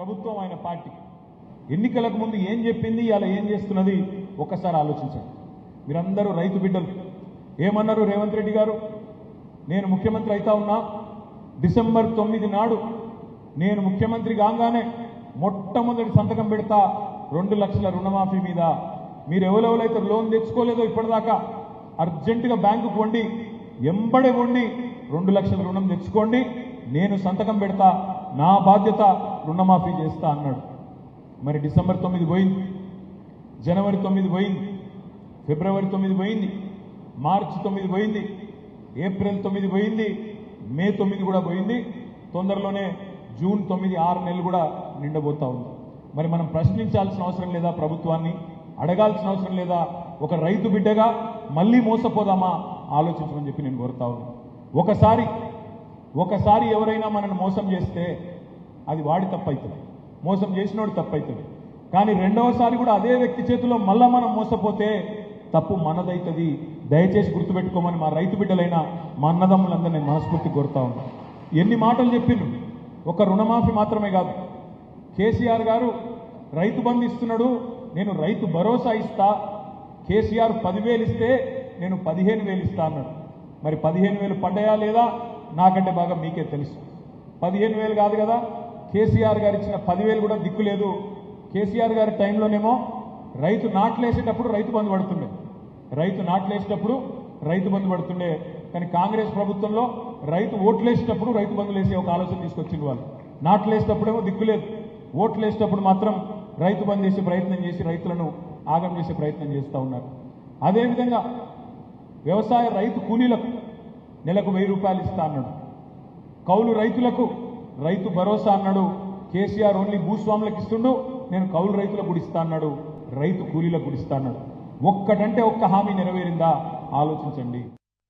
ప్రభుత్వం ఆయన పార్టీ ఎన్నికలకు ముందు ఏం చెప్పింది, అలా ఏం చేస్తున్నది ఒక్కసారి ఆలోచించండి. మీరందరూ రైతు బిడ్డలు. ఏమన్నారు రేవంత్ రెడ్డి గారు? నేను ముఖ్యమంత్రి అయితా ఉన్నా, డిసెంబర్ 9 నాడు నేను ముఖ్యమంత్రి కాగానే మొట్టమొదటి సంతకం పెడతా 2 లక్షల రుణమాఫీ మీద. మీరు ఎవరెవరైతే లోన్ తెచ్చుకోలేదో ఇప్పటిదాకా అర్జెంటుగా బ్యాంకుకు వండి ఎంబడే వండి 2 లక్షల రుణం తెచ్చుకోండి, నేను సంతకం పెడతా, నా బాధ్యత రుణమాఫీ చేస్తా అన్నాడు. మరి డిసెంబర్ 9 పోయింది, జనవరి 9 పోయింది, ఫిబ్రవరి 9 పోయింది, మార్చి 9 పోయింది, ఏప్రిల్ 9 పోయింది, మే 9 కూడా పోయింది. తొందరలోనే జూన్ 9, 6 నెలలు కూడా నిండబోతా ఉంది. మరి మనం ప్రశ్నించాల్సిన అవసరం లేదా? ప్రభుత్వాన్ని అడగాల్సిన అవసరం లేదా? ఒక రైతు బిడ్డగా మళ్ళీ మోసపోదామా ఆలోచించమని చెప్పి నేను కోరుతా ఉన్నాను. ఒకసారి ఎవరైనా మనల్ని మోసం చేస్తే అది వాడి తప్పవుతుంది, మోసం చేసినోడు తప్పవుతుంది. కానీ రెండవసారి కూడా అదే వ్యక్తి చేతిలో మళ్ళా మనం మోసపోతే తప్పు మనదవుతుంది. దయచేసి గుర్తుపెట్టుకోమని మా రైతు బిడ్డలైన మా అన్నదమ్ములందరూ నేను మనస్ఫూర్తి కోరుతా ఉన్నాను. ఎన్ని మాటలు చెప్పిండ్రు, ఒక రుణమాఫీ మాత్రమే కాదు. కేసీఆర్ గారు రైతు బంధు ఇస్తున్నాడు, నేను రైతు భరోసా ఇస్తా. కేసీఆర్ 10,000 ఇస్తే నేను 15,000 ఇస్తా అన్నాడు. మరి 15,000 పడ్డాయా లేదా నాకంటే బాగా మీకే తెలుసు. 15,000 కాదు కదా, కేసీఆర్ గారు ఇచ్చిన 10,000 కూడా దిక్కులేదు. కేసీఆర్ గారి టైంలోనేమో రైతు నాట్లేసేటప్పుడు రైతు బంధు పడుతుండే, రైతు నాట్లేసేటప్పుడు రైతు బంధు పడుతుండే. కానీ కాంగ్రెస్ ప్రభుత్వంలో రైతు ఓట్లేసేటప్పుడు రైతు బంధులు వేసే ఒక ఆలోచన తీసుకొచ్చింది వాళ్ళు. నాట్లేసేటప్పుడేమో దిక్కులేదు, ఓట్లేసేటప్పుడు మాత్రం రైతు బంధు చేసే ప్రయత్నం చేసి రైతులను ఆగం చేసే ప్రయత్నం చేస్తూ ఉన్నారు. అదేవిధంగా వ్యవసాయ రైతు కూలీలకు నెలకు 1000 రూపాయలు ఇస్తా అన్నాడు. కౌలు రైతులకు రైతు భరోసా అన్నాడు. కేసీఆర్ ఓన్లీ భూస్వాములకు ఇస్తుండు, నేను కౌలు రైతులకు కూడా ఇస్తా అన్నాడు, రైతు కూలీలకు కూడా ఇస్తా అన్నాడు. ఒక్కటంటే ఒక్క హామీ నెరవేరిందా ఆలోచించండి.